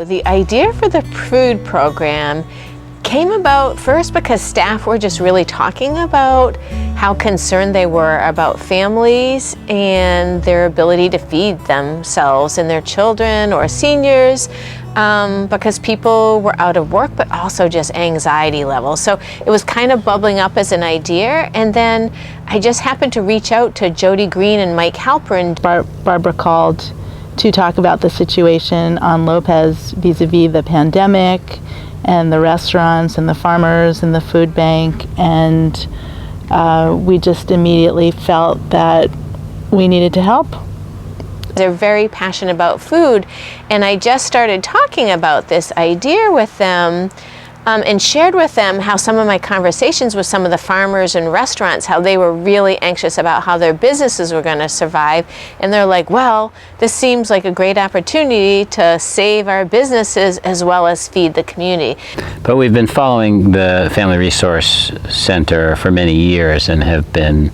The idea for the food program came about first because staff were just really talking about how concerned they were about families and their ability to feed themselves and their children or seniors, because people were out of work, but also just anxiety levels. So it was kind of bubbling up as an idea, and then I just happened to reach out to Jody Green and Mike Halperin. Barbara called to talk about the situation on Lopez vis-a-vis the pandemic and the restaurants and the farmers and the food bank, and we just immediately felt that we needed to help. They're very passionate about food, and I just started talking about this idea with them and shared with them how some of my conversations with some of the farmers and restaurants, how they were really anxious about how their businesses were going to survive, and they're like, well, this seems like a great opportunity to save our businesses as well as feed the community. But we've been following the Family Resource Center for many years and have been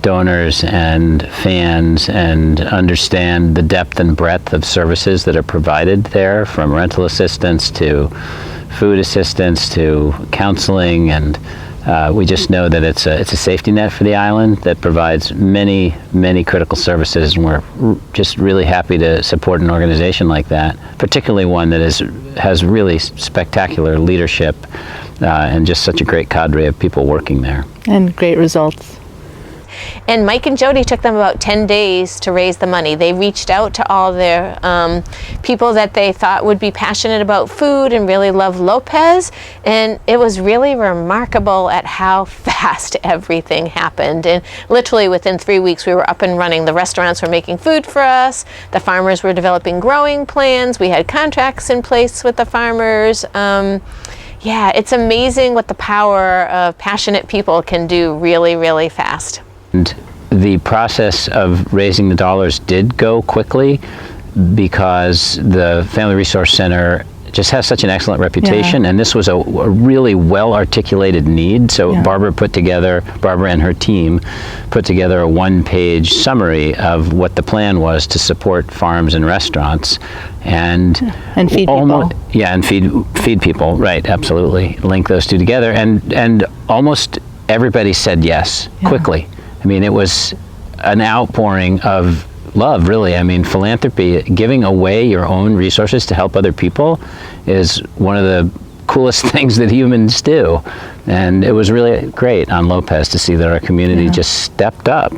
donors and fans and understand the depth and breadth of services that are provided there, from rental assistance to food assistance to counseling, and we just know that it's a safety net for the island that provides many critical services, and we're just really happy to support an organization like that, particularly one that has really spectacular leadership and just such a great cadre of people working there. And great results. And Mike and Jody took them about 10 days to raise the money. They reached out to all their people that they thought would be passionate about food and really love Lopez. And it was really remarkable at how fast everything happened. And literally within 3 weeks, we were up and running. The restaurants were making food for us. The farmers were developing growing plans. We had contracts in place with the farmers. Yeah, it's amazing what the power of passionate people can do really, really fast. And the process of raising the dollars did go quickly because the Family Resource Center just has such an excellent reputation, and this was a really well-articulated need. So Barbara and her team put together a one-page summary of what the plan was to support farms and restaurants, and feed people. Yeah, and feed people. Right, absolutely. Link those two together, and almost everybody said yes quickly. I mean, it was an outpouring of love, really. I mean, philanthropy, giving away your own resources to help other people, is one of the coolest things that humans do. And it was really great on Lopez to see that our community just stepped up.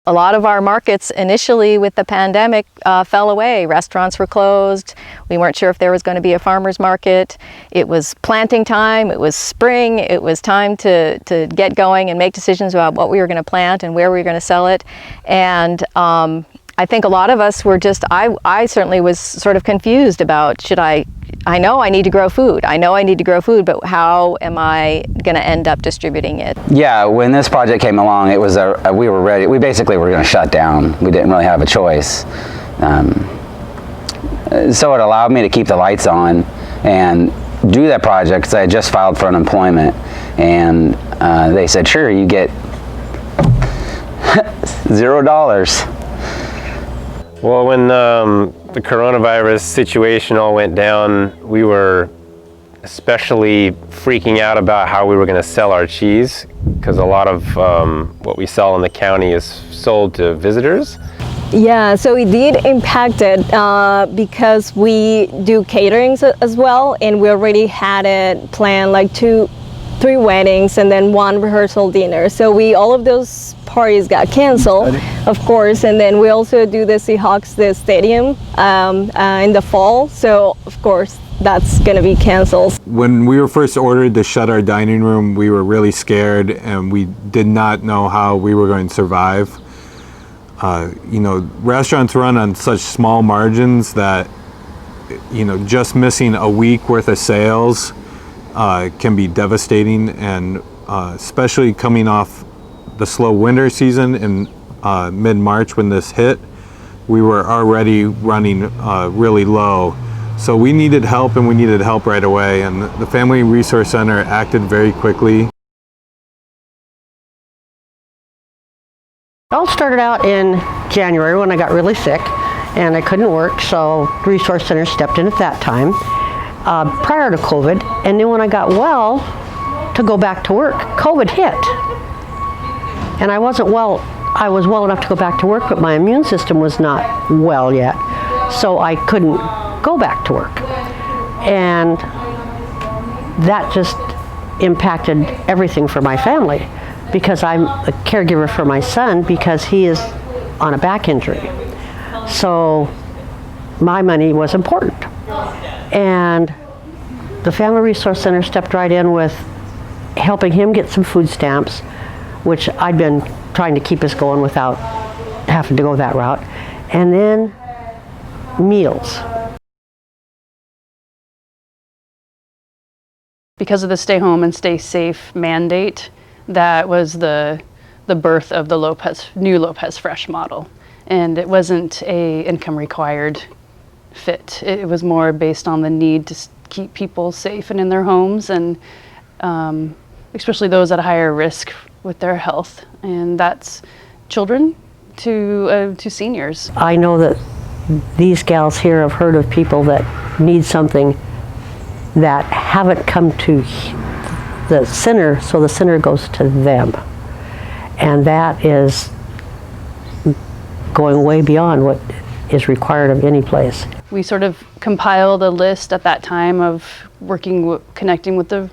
A lot of our markets initially with the pandemic fell away. Restaurants were closed. We weren't sure if there was going to be a farmer's market. It was planting time. It was spring. It was time to get going and make decisions about what we were going to plant and where we were going to sell it. And I think a lot of us were just, I certainly was sort of confused about, I know I need to grow food. I know I need to grow food, but how am I going to end up distributing it? Yeah, when this project came along, it was we were ready. We basically were going to shut down. We didn't really have a choice. So it allowed me to keep the lights on and do that project because I had just filed for unemployment. And they said, sure, you get $0. Well, when the coronavirus situation all went down, we were especially freaking out about how we were going to sell our cheese, because a lot of what we sell in the county is sold to visitors. Yeah, so it did impact it because we do caterings as well, and we already had it planned, like 3 weddings and then 1 rehearsal dinner. So all of those parties got canceled, of course, and then we also do the Seahawks, the stadium in the fall. So of course that's going to be canceled. When we were first ordered to shut our dining room, we were really scared and we did not know how we were going to survive. You know, restaurants run on such small margins that, you know, just missing a week worth of sales can be devastating, and especially coming off the slow winter season in mid-March when this hit, we were already running really low. So we needed help, and we needed help right away, and the Family Resource Center acted very quickly. It all started out in January when I got really sick. and I couldn't work, so the Resource Center stepped in at that time prior to COVID. And then when I got well to go back to work, COVID hit. And I was well enough to go back to work, but my immune system was not well yet, so I couldn't go back to work. And that just impacted everything for my family, because I'm a caregiver for my son because he is on a back injury. So my money was important. And the Family Resource Center stepped right in with helping him get some food stamps, which I'd been trying to keep us going without having to go that route. And then meals. Because of the stay home and stay safe mandate, that was the birth of the new Lopez Fresh model. And it wasn't a income required fit. It was more based on the need to keep people safe and in their homes, and especially those at a higher risk with their health. And that's children to seniors. I know that these gals here have heard of people that need something that haven't come to the center, so the center goes to them. And that is going way beyond what is required of any place. We sort of compiled a list at that time of connecting with the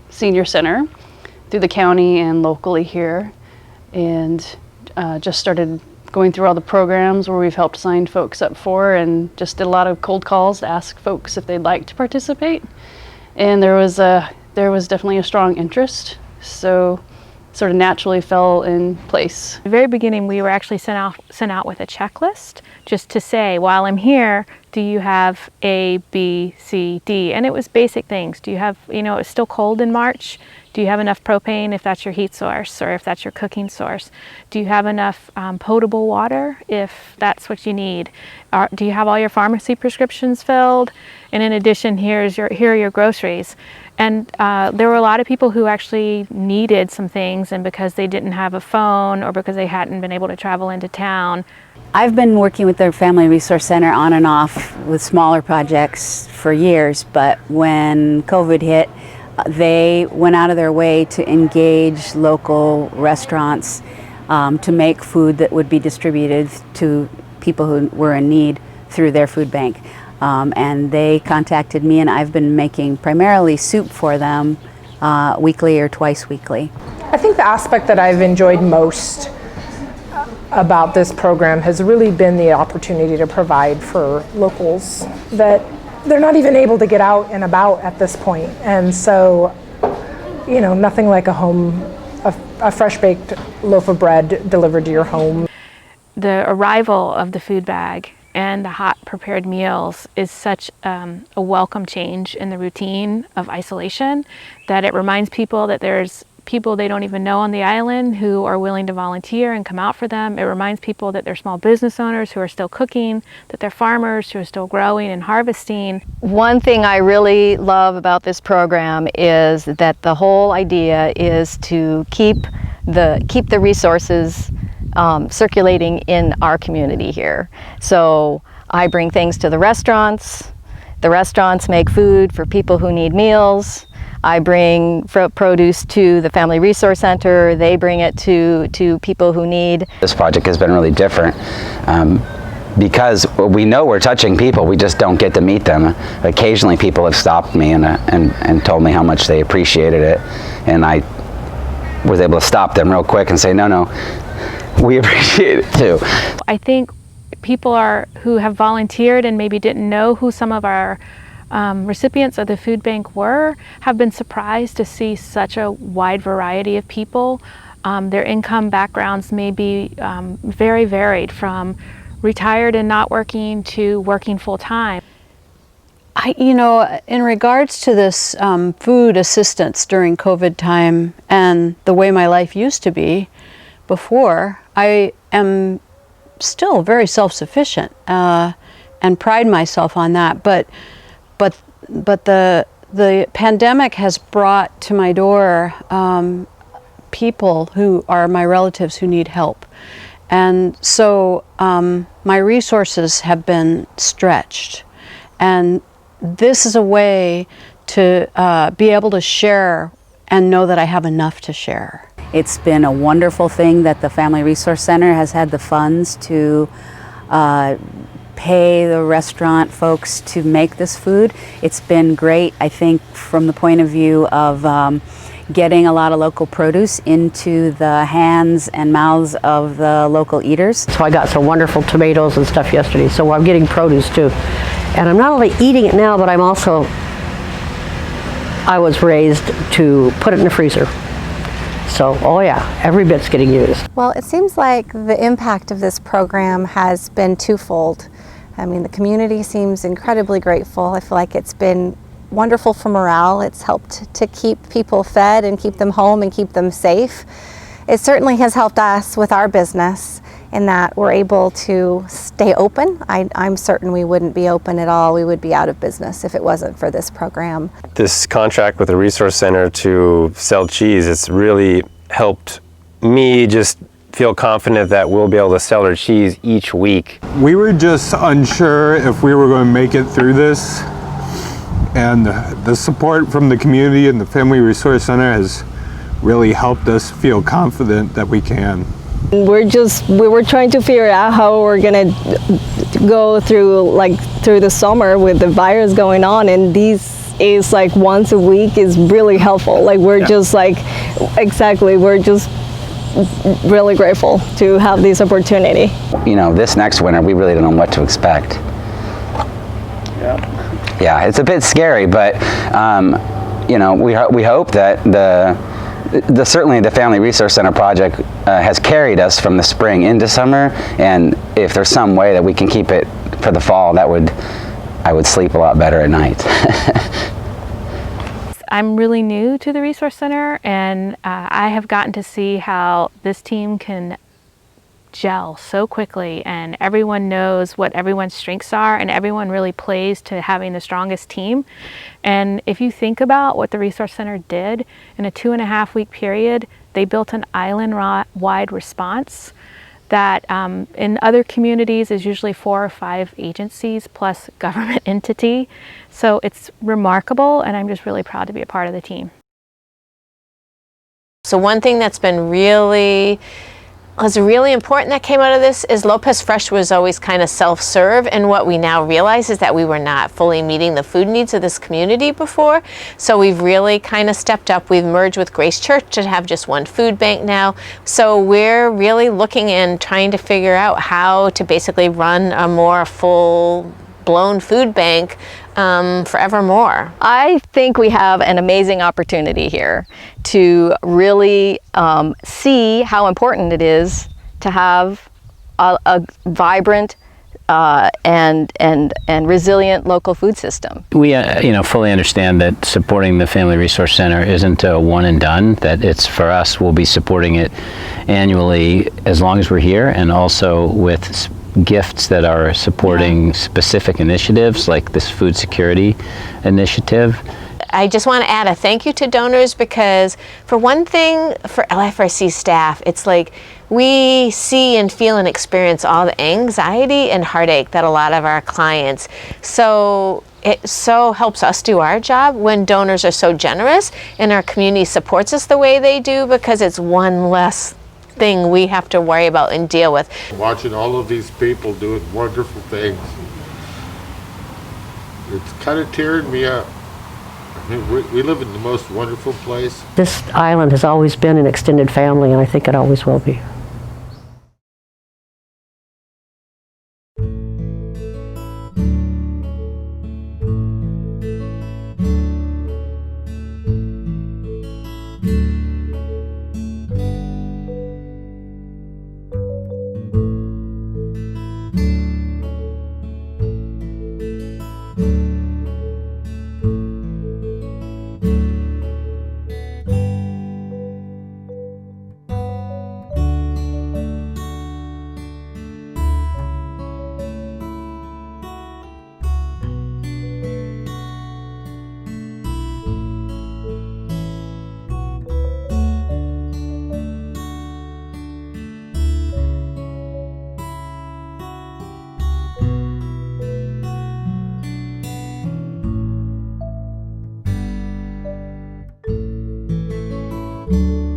senior center through the county and locally here, and just started going through all the programs where we've helped sign folks up for, and just did a lot of cold calls to ask folks if they'd like to participate. And there was definitely a strong interest, so sort of naturally fell in place. At the very beginning, we were actually sent out with a checklist just to say, while I'm here, do you have A, B, C, D? And it was basic things. Do you have, it's still cold in March. Do you have enough propane if that's your heat source or if that's your cooking source? Do you have enough potable water if that's what you need? Do you have all your pharmacy prescriptions filled? And in addition, here are your groceries. And there were a lot of people who actually needed some things, and because they didn't have a phone or because they hadn't been able to travel into town. I've been working with the Family Resource Center on and off with smaller projects for years, but when COVID hit, they went out of their way to engage local restaurants to make food that would be distributed to people who were in need through their food bank. And they contacted me, and I've been making primarily soup for them weekly or twice weekly. I think the aspect that I've enjoyed most about this program has really been the opportunity to provide for locals that they're not even able to get out and about at this point. And so, nothing like a fresh baked loaf of bread delivered to your home. The arrival of the food bag and the hot prepared meals is such a welcome change in the routine of isolation that it reminds people that there's people they don't even know on the island who are willing to volunteer and come out for them. It reminds people that they're small business owners who are still cooking, that they're farmers who are still growing and harvesting. One thing I really love about this program is that the whole idea is to keep the resources circulating in our community here. So I bring things to the restaurants make food for people who need meals. I bring produce to the Family Resource Center, they bring it to people who need. This project has been really different because we know we're touching people, we just don't get to meet them. Occasionally people have stopped me and told me how much they appreciated it, and I was able to stop them real quick and say, no, we appreciate it too. I think people who have volunteered and maybe didn't know who some of our recipients of the food bank have been surprised to see such a wide variety of people. Their income backgrounds may be very varied, from retired and not working to working full-time. In regards to this food assistance during COVID time and the way my life used to be before, I am still very self-sufficient and pride myself on that. But the pandemic has brought to my door people who are my relatives who need help. And so my resources have been stretched. And this is a way to be able to share and know that I have enough to share. It's been a wonderful thing that the Family Resource Center has had the funds to pay the restaurant folks to make this food. It's been great, I think, from the point of view of getting a lot of local produce into the hands and mouths of the local eaters. So I got some wonderful tomatoes and stuff yesterday, so I'm getting produce too. And I'm not only eating it now, but I was raised to put it in the freezer. So, oh yeah, every bit's getting used. Well, it seems like the impact of this program has been twofold. I mean, the community seems incredibly grateful. I feel like it's been wonderful for morale. It's helped to keep people fed and keep them home and keep them safe. It certainly has helped us with our business in that we're able to stay open. I'm certain we wouldn't be open at all. We would be out of business if it wasn't for this program. This contract with the Resource Center to sell cheese, it's really helped me just feel confident that we'll be able to sell our cheese each week. We were just unsure if we were going to make it through this, and the support from the community and the Family Resource Center has really helped us feel confident that we can. We were trying to figure out how we're gonna go through the summer with the virus going on, and these is like once a week is really helpful. Like we're just like, exactly, we're just really grateful to have this opportunity. You know, this next winter, we really don't know what to expect. Yeah, it's a bit scary, but you know, we hope that certainly the Family Resource Center project has carried us from the spring into summer, and if there's some way that we can keep it for the fall, I would sleep a lot better at night. I'm really new to the Resource Center, and I have gotten to see how this team can gel so quickly, and everyone knows what everyone's strengths are, and everyone really plays to having the strongest team. And if you think about what the Resource Center did in a 2.5-week period, they built an island-wide response that in other communities is usually 4 or 5 agencies plus government entity. So it's remarkable, and I'm just really proud to be a part of the team. So one thing that's been really important that came out of this is Lopez Fresh was always kind of self-serve, and what we now realize is that we were not fully meeting the food needs of this community before. So we've really kind of stepped up. We've merged with Grace Church to have just one food bank now. So we're really looking and trying to figure out how to basically run a more full-blown food bank forevermore. I think we have an amazing opportunity here to really see how important it is to have a vibrant and resilient local food system. We fully understand that supporting the Family Resource Center isn't a one and done, that it's for us, we'll be supporting it annually as long as we're here, and also with gifts that are supporting specific initiatives like this food security initiative. I just want to add a thank you to donors, because for one thing, for LIFRC staff, it's like we see and feel and experience all the anxiety and heartache that a lot of our clients. So it so helps us do our job when donors are so generous and our community supports us the way they do, because it's one less thing we have to worry about and deal with. Watching all of these people doing wonderful things, it's kind of tearing me up. I mean, we live in the most wonderful place. This island has always been an extended family, and I think it always will be. you.